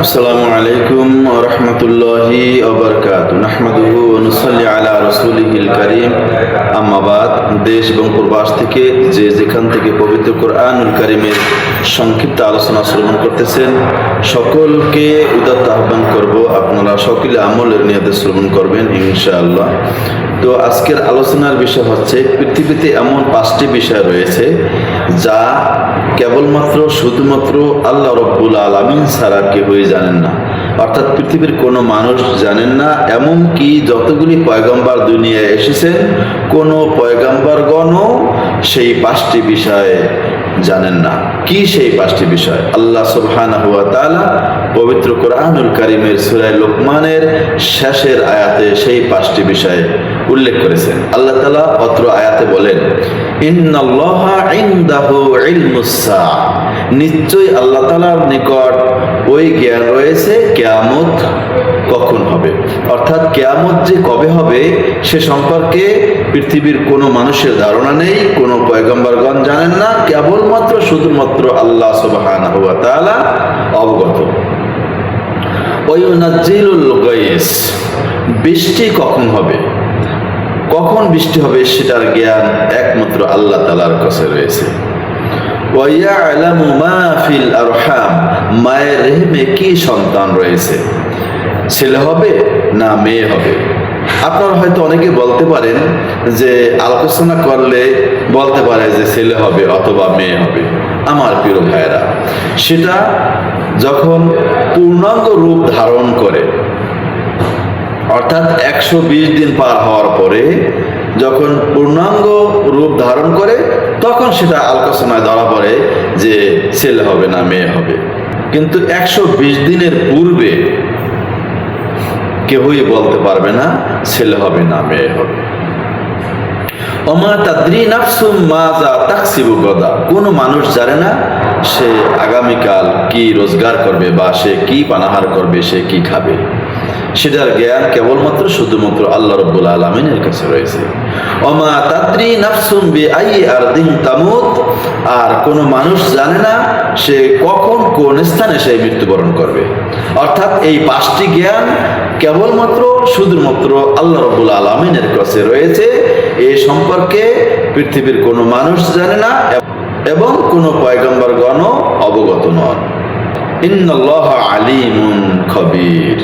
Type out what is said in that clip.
আসসালামু আলাইকুম ওয়া রাহমাতুল্লাহি ওয়া বারাকাতুহু নাহমাদুহু ওয়া নুসাল্লি আলা রাসূলিহিল কারীম আম্মা বাদ। দেশ এবং প্রবাস থেকে যে যেখান থেকে পবিত্র কোরআনুল কারীমের সংক্ষিপ্ত আলোচনা শ্রবণ করতেছেন সকলকে উদাত্ত আহ্বান করব আপনারা সকলে আমলের নিয়তে শ্রবণ করবেন ইনশাআল্লাহ। তো আজকের আলোচনার বিষয় হচ্ছে পৃথিবীতে এমন 5টি বিষয় রয়েছে যা কেবলমাত্র শুধুমাত্র আল্লাহ রব্বুল আলামিন ছাড়া কেউই জানেন না, অর্থাৎ পৃথিবীর কোনো মানুষ জানেন না। এমনকি যতগুলি পয়গম্বর দুনিয়ায় এসেছেন কোনো পয়গম্বরগণও সেই 5টি বিষয়ে জানেন না। কি সেই 5টি বিষয়? আল্লাহ সুবহানাহু ওয়া তাআলা পবিত্র কোরআনুল কারীমের সূরা লোকমানের শেষের আয়াতে সেই 5টি বিষয় উল্লেখ করেছেন। আল্লাহ তাআলা অত্র আয়াতে বলেন, ইন্নাল্লাহা ইনদাহু ইলমুস সাআ, নিশ্চয়ই আল্লাহ তাআলার নিকট ওই জ্ঞান রয়েছে কিয়ামত কখন হবে, অর্থাৎ কিয়ামত যে কবে হবে সে সম্পর্কে পৃথিবীর কোনো মানুষের ধারণা নেই, কোনো পয়গম্বরগণ জানেন না, কেবলমাত্র শুধুমাত্র আল্লাহ সুবহানাহু ওয়া তাআলা অবগত। ওয়ায়ুনাজ্জিলুল গায়স, বৃষ্টি কখন হবে, কখন বৃষ্টি হবে সেটার জ্ঞান একমাত্র আল্লাহ তাআলার কাছে রয়েছে। ওয়ায়ালামু মা ফিল আরহাম, মায়ের রেহমে কি সন্তান রয়েছে, ছেলে হবে না মেয়ে হবে। আপনারা হয়তো অনেকে বলতে পারেন যে আলোচনা করলে বলতে পারে যে ছেলে হবে অথবা মেয়ে হবে। আমার প্রিয় ভাইয়েরা, সেটা যখন পূর্ণাঙ্গ রূপ ধারণ করে, অর্থাৎ 120 দিন পার হওয়ার পরে যখন পূর্ণাঙ্গ রূপ ধারণ করে তখন সেটা আলোচনায় ধরা পড়ে যে ছেলে হবে না মেয়ে হবে। কিন্তু 120 দিনের পূর্বে কেউই বলতে পারবে না ছেলে হবে না মেয়ে হবে। ওমা তাদরি নাফসুম মাজা তাকসিবু গাদা, কোনো মানুষ জানে না সে আগামীকাল কি রোজগার করবে বা সে কি পানাহার করবে, সে কি খাবে। সেটার জ্ঞান কেবলমাত্র শুধুমাত্র আল্লাহ রব্বুল আলামিনের কাছে রয়েছে। ওমা তাদরি নাফসুম বিআইয়ি আরদিন তামুত, আর কোনো মানুষ জানে না সে কখন কোন স্থানে সে মৃত্যুবরণ করবে। অর্থাৎ এই 5টি জ্ঞান কেবলমাত্র শুধুমাত্র আল্লাহ রব্বুল আলামিনের কাছে রয়েছে। এই সম্পর্কে পৃথিবীর কোনো মানুষ জানে না এবং কোনো পয়গম্বরগণও অবগত নন। ইন্নাল্লাহা আলিমুন খবীর।